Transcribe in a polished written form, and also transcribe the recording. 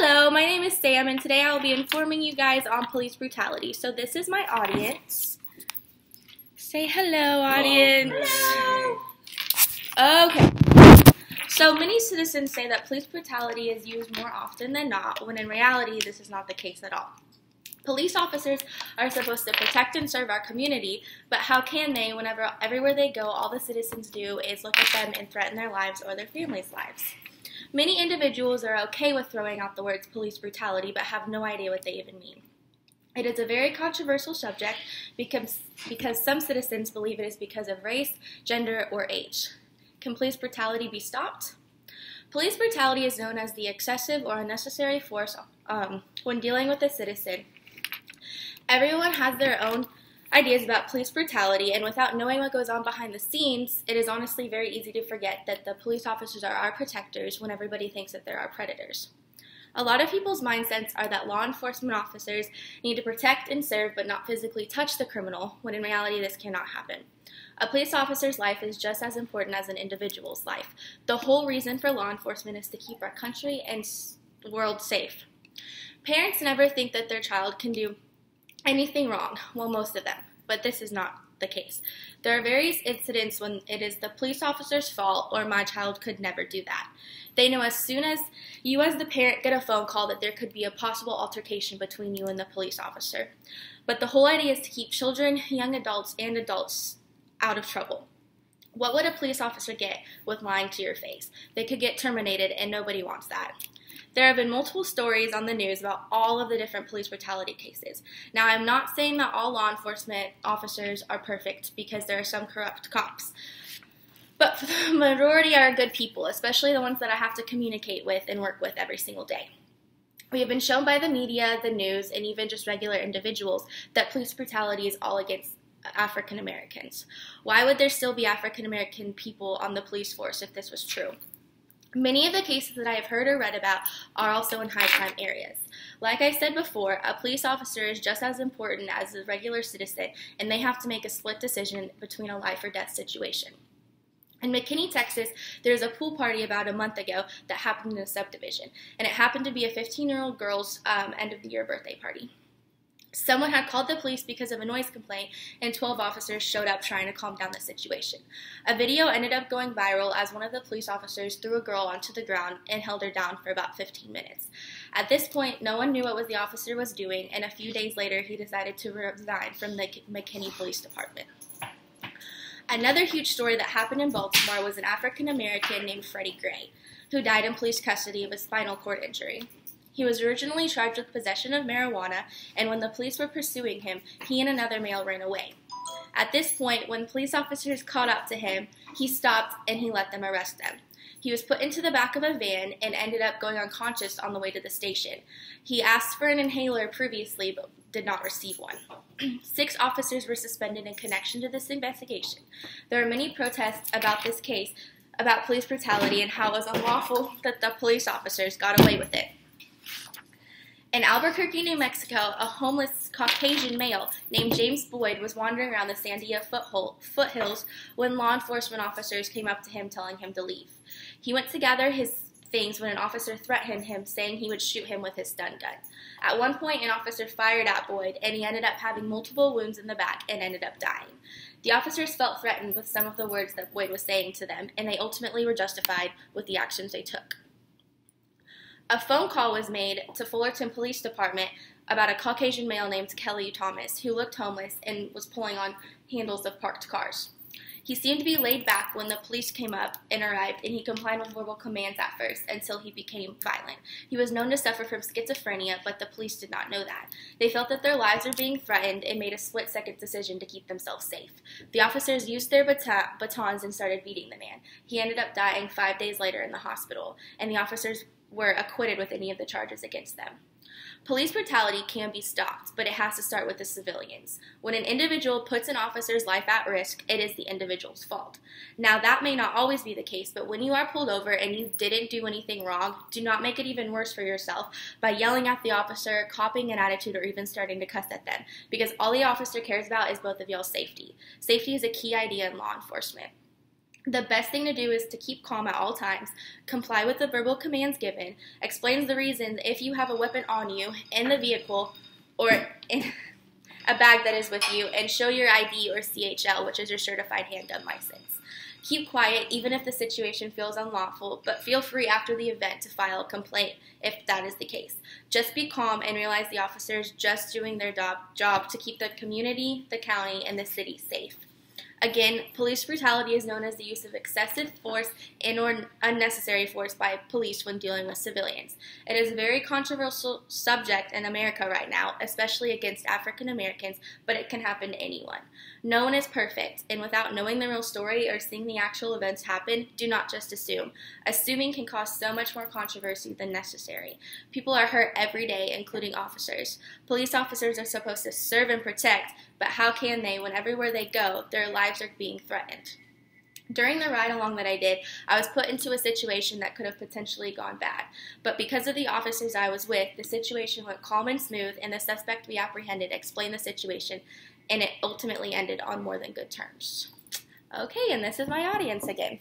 Hello, my name is Sam, and today I will be informing you guys on police brutality. So this is my audience. Say hello, audience. Hello. Okay. So many citizens say that police brutality is used more often than not, when in reality this is not the case at all. Police officers are supposed to protect and serve our community, but how can they whenever everywhere they go all the citizens do is look at them and threaten their lives or their families' lives? Many individuals are okay with throwing out the words police brutality but have no idea what they even mean. It is a very controversial subject because some citizens believe it is because of race, gender, or age. Can police brutality be stopped? Police brutality is known as the excessive or unnecessary force when dealing with a citizen. Everyone has their own ideas about police brutality, and without knowing what goes on behind the scenes, it is honestly very easy to forget that the police officers are our protectors when everybody thinks that they're our predators. A lot of people's mindsets are that law enforcement officers need to protect and serve but not physically touch the criminal, when in reality this cannot happen. A police officer's life is just as important as an individual's life. The whole reason for law enforcement is to keep our country and world safe. Parents never think that their child can do anything wrong, well, most of them, but this is not the case. There are various incidents when it is the police officer's fault or my child could never do that. They know as soon as you as the parent get a phone call that there could be a possible altercation between you and the police officer. But the whole idea is to keep children, young adults, and adults out of trouble. What would a police officer get with lying to your face? They could get terminated, and nobody wants that. There have been multiple stories on the news about all of the different police brutality cases. Now, I'm not saying that all law enforcement officers are perfect because there are some corrupt cops, but the majority are good people, especially the ones that I have to communicate with and work with every single day. We have been shown by the media, the news, and even just regular individuals that police brutality is all against African Americans. Why would there still be African American people on the police force if this was true? Many of the cases that I have heard or read about are also in high-crime areas. Like I said before, a police officer is just as important as a regular citizen, and they have to make a split decision between a life or death situation. In McKinney, Texas, there was a pool party about a month ago that happened in a subdivision, and it happened to be a 15-year-old girl's end-of-the-year birthday party. Someone had called the police because of a noise complaint, and 12 officers showed up trying to calm down the situation. A video ended up going viral as one of the police officers threw a girl onto the ground and held her down for about 15 minutes. At this point, no one knew what the officer was doing, and a few days later, he decided to resign from the McKinney Police Department. Another huge story that happened in Baltimore was an African American named Freddie Gray, who died in police custody of a spinal cord injury. He was originally charged with possession of marijuana, and when the police were pursuing him, he and another male ran away. At this point, when police officers caught up to him, he stopped and he let them arrest them. He was put into the back of a van and ended up going unconscious on the way to the station. He asked for an inhaler previously, but did not receive one. 6 officers were suspended in connection to this investigation. There are many protests about this case, about police brutality and how it was unlawful that the police officers got away with it. In Albuquerque, New Mexico, a homeless Caucasian male named James Boyd was wandering around the Sandia foothills when law enforcement officers came up to him telling him to leave. He went to gather his things when an officer threatened him, saying he would shoot him with his stun gun. At one point, an officer fired at Boyd, and he ended up having multiple wounds in the back and ended up dying. The officers felt threatened with some of the words that Boyd was saying to them, and they ultimately were justified with the actions they took. A phone call was made to Fullerton Police Department about a Caucasian male named Kelly Thomas who looked homeless and was pulling on handles of parked cars. He seemed to be laid back when the police came up and arrived, and he complied with verbal commands at first until he became violent. He was known to suffer from schizophrenia, but the police did not know that. They felt that their lives were being threatened and made a split-second decision to keep themselves safe. The officers used their batons and started beating the man. He ended up dying 5 days later in the hospital, and the officers were acquitted with any of the charges against them. Police brutality can be stopped, but it has to start with the civilians. When an individual puts an officer's life at risk, it is the individual's fault. Now, that may not always be the case, but when you are pulled over and you didn't do anything wrong, do not make it even worse for yourself by yelling at the officer, copying an attitude, or even starting to cuss at them, because all the officer cares about is both of y'all's safety. Safety is a key idea in law enforcement. The best thing to do is to keep calm at all times, comply with the verbal commands given, explains the reason if you have a weapon on you, in the vehicle, or in a bag that is with you, and show your ID or CHL, which is your certified handgun license. Keep quiet even if the situation feels unlawful, but feel free after the event to file a complaint if that is the case. Just be calm and realize the officers just doing their job to keep the community, the county, and the city safe. Again, police brutality is known as the use of excessive force and or unnecessary force by police when dealing with civilians. It is a very controversial subject in America right now, especially against African Americans, but it can happen to anyone. No one is perfect, and without knowing the real story or seeing the actual events happen, do not just assume. Assuming can cause so much more controversy than necessary. People are hurt every day, including officers. Police officers are supposed to serve and protect, but how can they when everywhere they go, their lives are being threatened? During the ride along that I did, I was put into a situation that could have potentially gone bad. But because of the officers I was with, the situation went calm and smooth, and the suspect we apprehended explained the situation, and it ultimately ended on more than good terms. Okay, and this is my audience again.